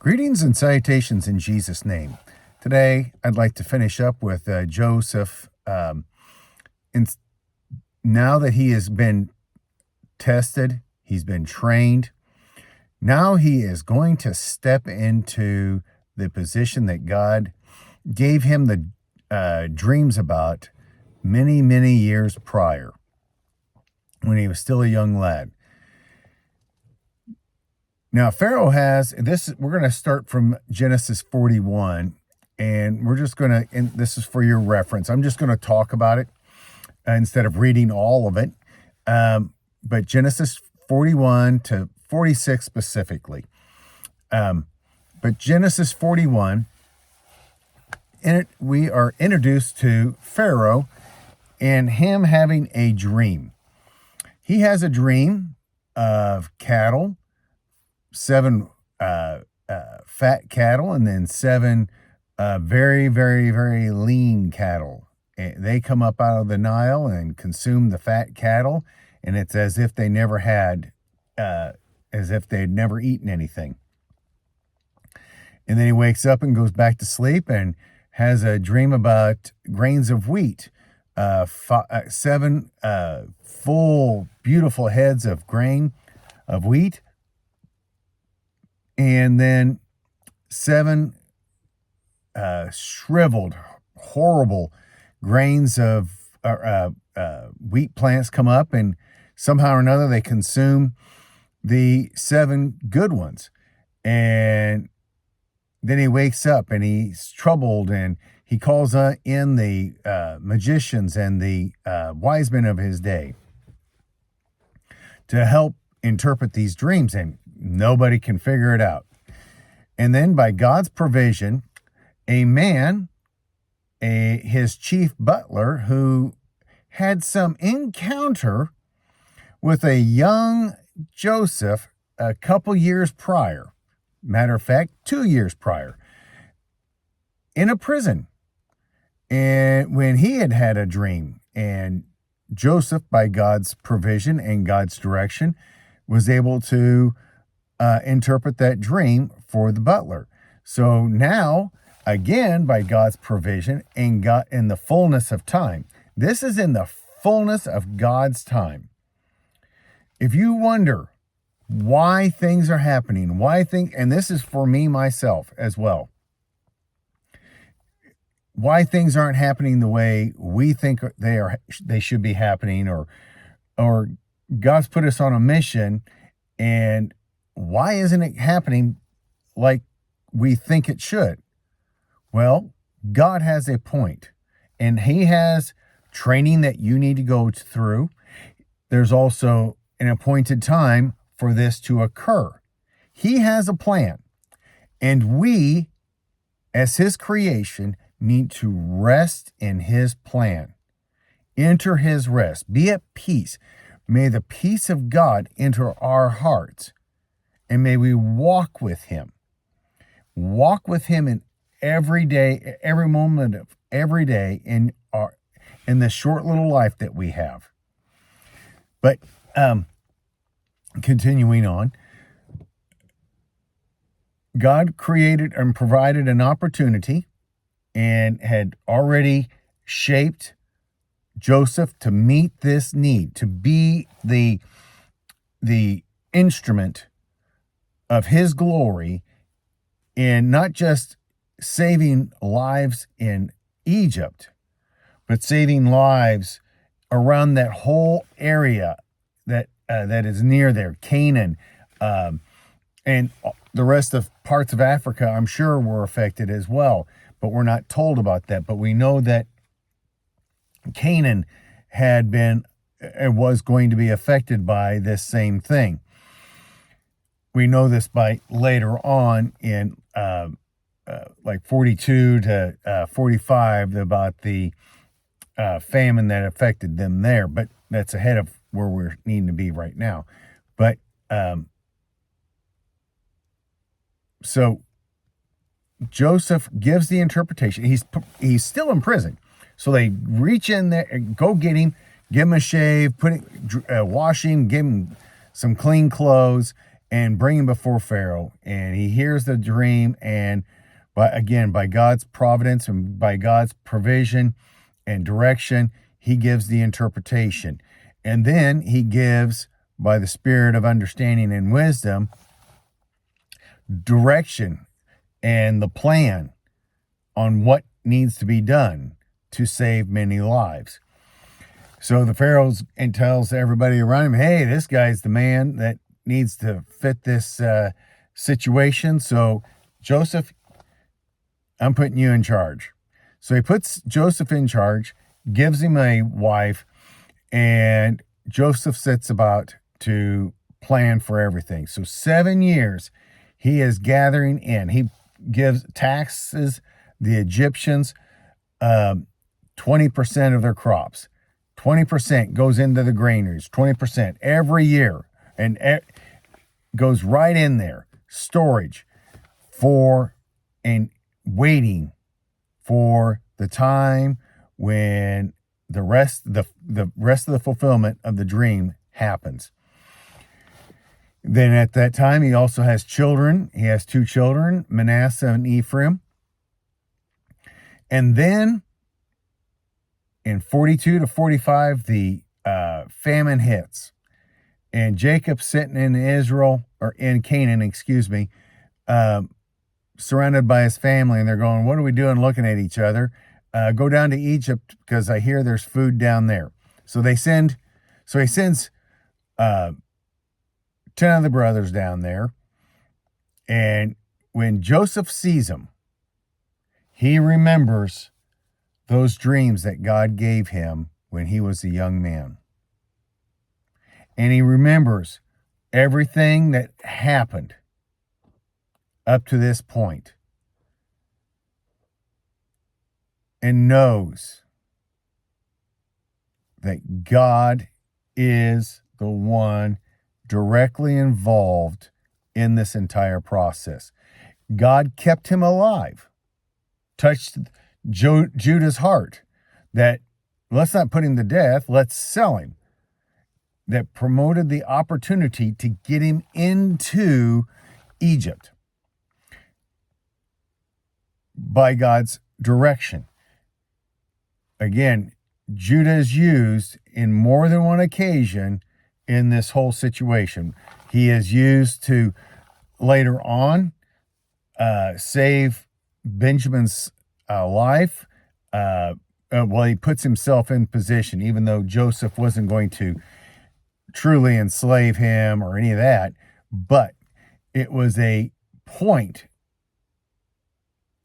Greetings and salutations in Jesus' name. Today, I'd like to finish up with Joseph. Now that he has been tested, he's been trained, now he is going to step into the position that God gave him the dreams about many, many years prior when he was still a young lad. Now, Pharaoh has this. We're going to start from Genesis 41, and we're just going to, and this is for your reference. I'm just going to talk about it instead of reading all of it. But Genesis 41 to 46 specifically. But Genesis 41, in it, we are introduced to Pharaoh and him having a dream. He has a dream of cattle, 7 fat cattle, and then 7 very, very, very lean cattle. They come up out of the Nile and consume the fat cattle, and it's as if they never had, as if they'd never eaten anything. And then he wakes up and goes back to sleep and has a dream about grains of wheat, 7 full, beautiful heads of grain of wheat, and then 7 shriveled, horrible grains of wheat plants come up, and somehow or another they consume the 7 good ones. And then he wakes up and he's troubled, and he calls in the magicians and the wise men of his day to help interpret these dreams, and nobody can figure it out. And then by God's provision, a man, his chief butler, who had some encounter with a young Joseph a couple years prior, matter of fact, 2 years prior, in a prison. And when he had a dream, and Joseph, by God's provision and God's direction, was able to interpret that dream for the butler. So now, again, by God's provision and God in the fullness of time, this is in the fullness of God's time. If you wonder why things are happening, and this is for me myself as well, why things aren't happening the way we think they should be happening, or God's put us on a mission, and why isn't it happening like we think it should? Well, God has a point, and he has training that you need to go through. There's also an appointed time for this to occur. He has a plan, and we, as his creation, need to rest in his plan. Enter his rest. Be at peace. May the peace of God enter our hearts, and may we walk with him. Walk with him in every day, every moment of every day in this short little life that we have. But continuing on, God created and provided an opportunity and had already shaped Joseph to meet this need, to be the instrument of his glory in not just saving lives in Egypt, but saving lives around that whole area that is near there, Canaan, and the rest of parts of Africa, I'm sure, were affected as well, but we're not told about that. But we know that Canaan had been and was going to be affected by this same thing. We know this by later on in like 42 to 45 about the famine that affected them there, but that's ahead of where we're needing to be right now. But so Joseph gives the interpretation. He's still in prison, so they reach in there, go get him, give him a shave, wash him, give him some clean clothes, and bring him before Pharaoh. And he hears the dream, and by God's providence and by God's provision and direction, he gives the interpretation. And then he gives, by the spirit of understanding and wisdom, direction and the plan on what needs to be done to save many lives. So the Pharaoh tells everybody around him, hey, this guy's the man that needs to fit this situation. So Joseph, I'm putting you in charge. So he puts Joseph in charge, gives him a wife, and Joseph sets about to plan for everything. So 7 years he is gathering in. He gives taxes the Egyptians 20% of their crops. 20% goes into the granaries, 20% every year, and goes right in there. Storage for and waiting for the time when the rest of the fulfillment of the dream happens. Then at that time, he also has children. He has 2 children, Manasseh and Ephraim. And then in 42 to 45, the famine hits. And Jacob's sitting in Israel, or in Canaan, surrounded by his family. And they're going, what are we doing looking at each other? Go down to Egypt because I hear there's food down there. So he sends 10 of the brothers down there. And when Joseph sees them, he remembers those dreams that God gave him when he was a young man. And he remembers everything that happened up to this point, and knows that God is the one directly involved in this entire process. God kept him alive, touched Judah's heart, that let's not put him to death, let's sell him. That promoted the opportunity to get him into Egypt by God's direction. Again, Judah is used in more than one occasion in this whole situation. He is used to later on save Benjamin's life. He puts himself in position, even though Joseph wasn't going to truly enslave him or any of that. But it was a point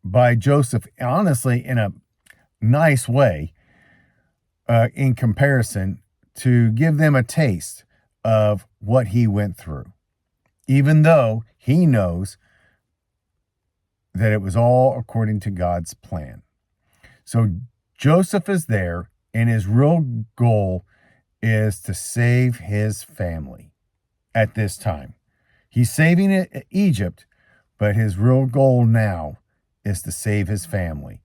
by Joseph, honestly, in a nice way, in comparison, to give them a taste of what he went through, even though he knows that it was all according to God's plan. So Joseph is there, and his real goal is to save his family at this time. He's saving Egypt, but his real goal now is to save his family.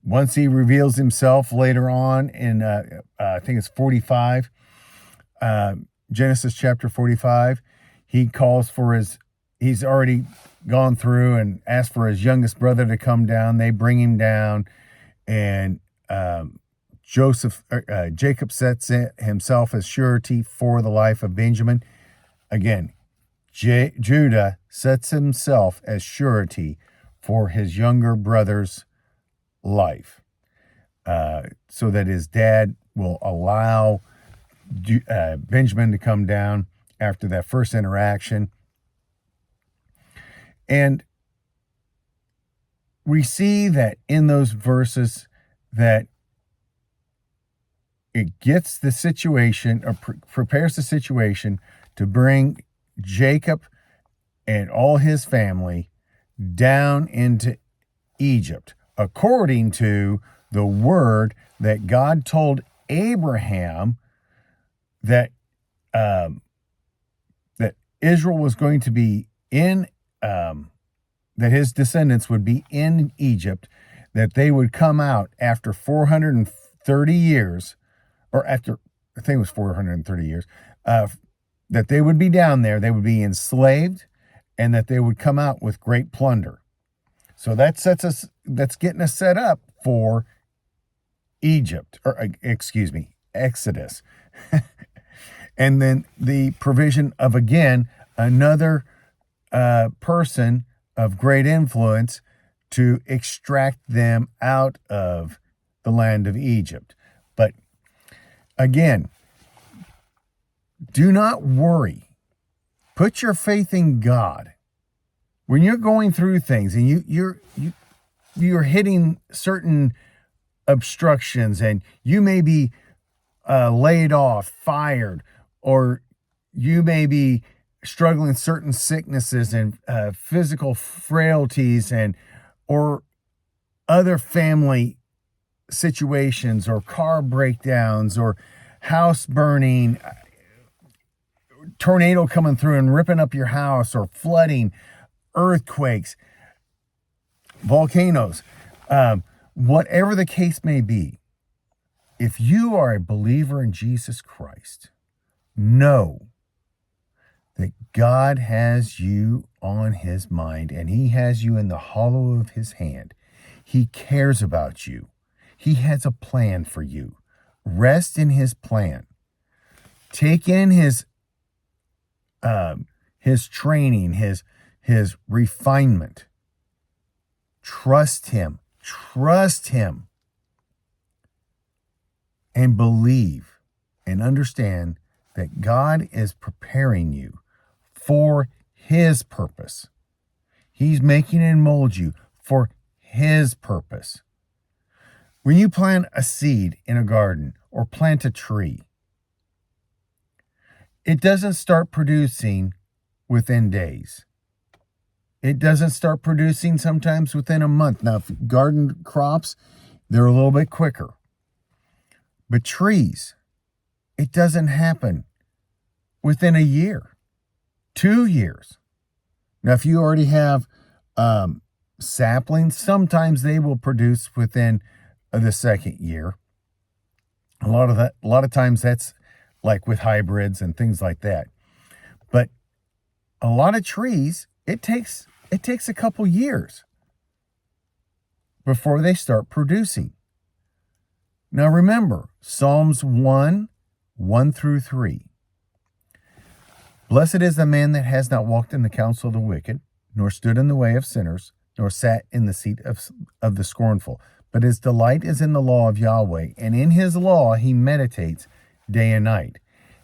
Once he reveals himself later on in, I think it's 45, Genesis chapter 45, he calls for he's already gone through and asked for his youngest brother to come down. They bring him down, and Jacob sets himself as surety for the life of Benjamin. Again, Judah sets himself as surety for his younger brother's life, so that his dad will allow Benjamin to come down after that first interaction. And we see that in those verses that it gets the situation, or prepares the situation to bring Jacob and all his family down into Egypt, according to the word that God told Abraham that that Israel was going to be in, that his descendants would be in Egypt, that they would come out after 430 years, or after, I think it was 430 years, that they would be down there, they would be enslaved, and that they would come out with great plunder. So that's getting us set up for Egypt, or excuse me, Exodus. And then the provision of, again, another person of great influence to extract them out of the land of Egypt. But again, do not worry. Put your faith in God. When you're going through things and you're hitting certain obstructions, and you may be laid off, fired, or you may be struggling with certain sicknesses and physical frailties, and or other family situations, or car breakdowns, or house burning, tornado coming through and ripping up your house, or flooding, earthquakes, volcanoes, whatever the case may be. If you are a believer in Jesus Christ, know that God has you on his mind, and he has you in the hollow of his hand. He cares about you. He has a plan for you. Rest in his plan. Take in his training, his refinement. Trust him. Trust him. And believe and understand that God is preparing you for his purpose. He's making and mold you for his purpose. When you plant a seed in a garden or plant a tree, it doesn't start producing within days. It doesn't start producing sometimes within a month. Now, if garden crops, they're a little bit quicker. But trees, it doesn't happen within a year, 2 years. Now, if you already have saplings, sometimes they will produce within the second year. A lot of times that's like with hybrids and things like that. But a lot of trees, it takes a couple years before they start producing. Now remember, Psalms 1:1-3. Blessed is the man that has not walked in the counsel of the wicked, nor stood in the way of sinners, nor sat in the seat of the scornful. But his delight is in the law of Yahweh, and in his law he meditates day and night.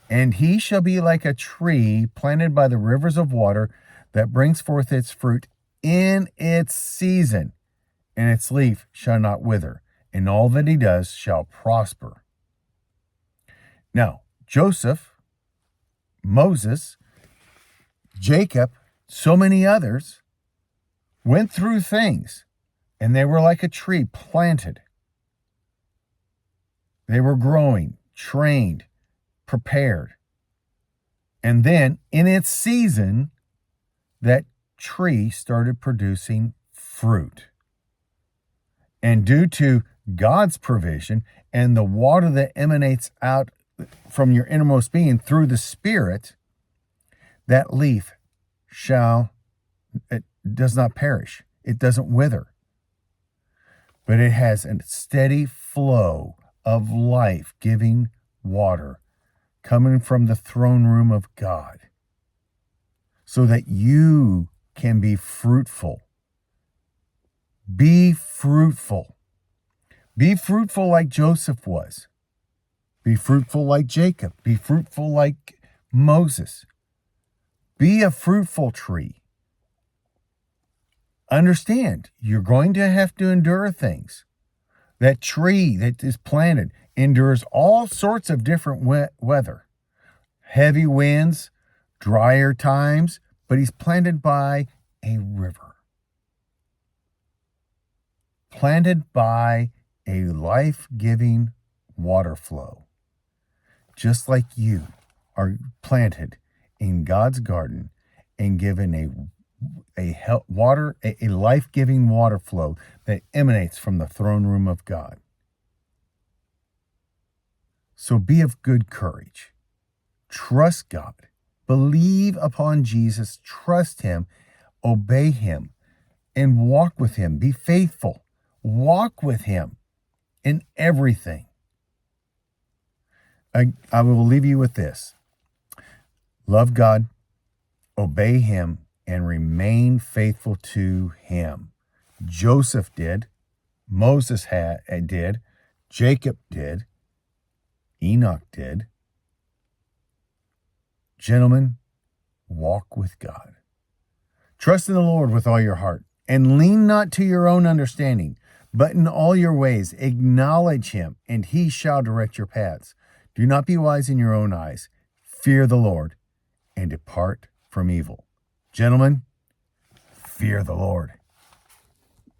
And he shall be like a tree planted by the rivers of water, that brings forth its fruit in its season, and its leaf shall not wither, and all that he does shall prosper. Now, Joseph, Moses, Jacob, so many others went through things, and they were like a tree planted. They were growing, trained, prepared. And then in its season, that tree started producing fruit. And due to God's provision and the water that emanates out from your innermost being through the Spirit, that leaf it does not perish. It doesn't wither. But it has a steady flow of life-giving water coming from the throne room of God, so that you can be fruitful. Be fruitful. Be fruitful like Joseph was. Be fruitful like Jacob. Be fruitful like Moses. Be a fruitful tree. Understand, you're going to have to endure things. That tree that is planted endures all sorts of different weather. Heavy winds, drier times, but he's planted by a river. Planted by a life-giving water flow. Just like you are planted in God's garden and given a life-giving water flow that emanates from the throne room of God. So be of good courage. Trust God. Believe upon Jesus, trust him, obey him, and walk with him. Be faithful. Walk with him in everything. I will leave you with this. Love God, obey him, and remain faithful to him. Joseph did. Moses did. Jacob did. Enoch did. Gentlemen, walk with God. Trust in the Lord with all your heart, and lean not to your own understanding, but in all your ways acknowledge him, and he shall direct your paths. Do not be wise in your own eyes. Fear the Lord, and depart from evil. Gentlemen, fear the Lord.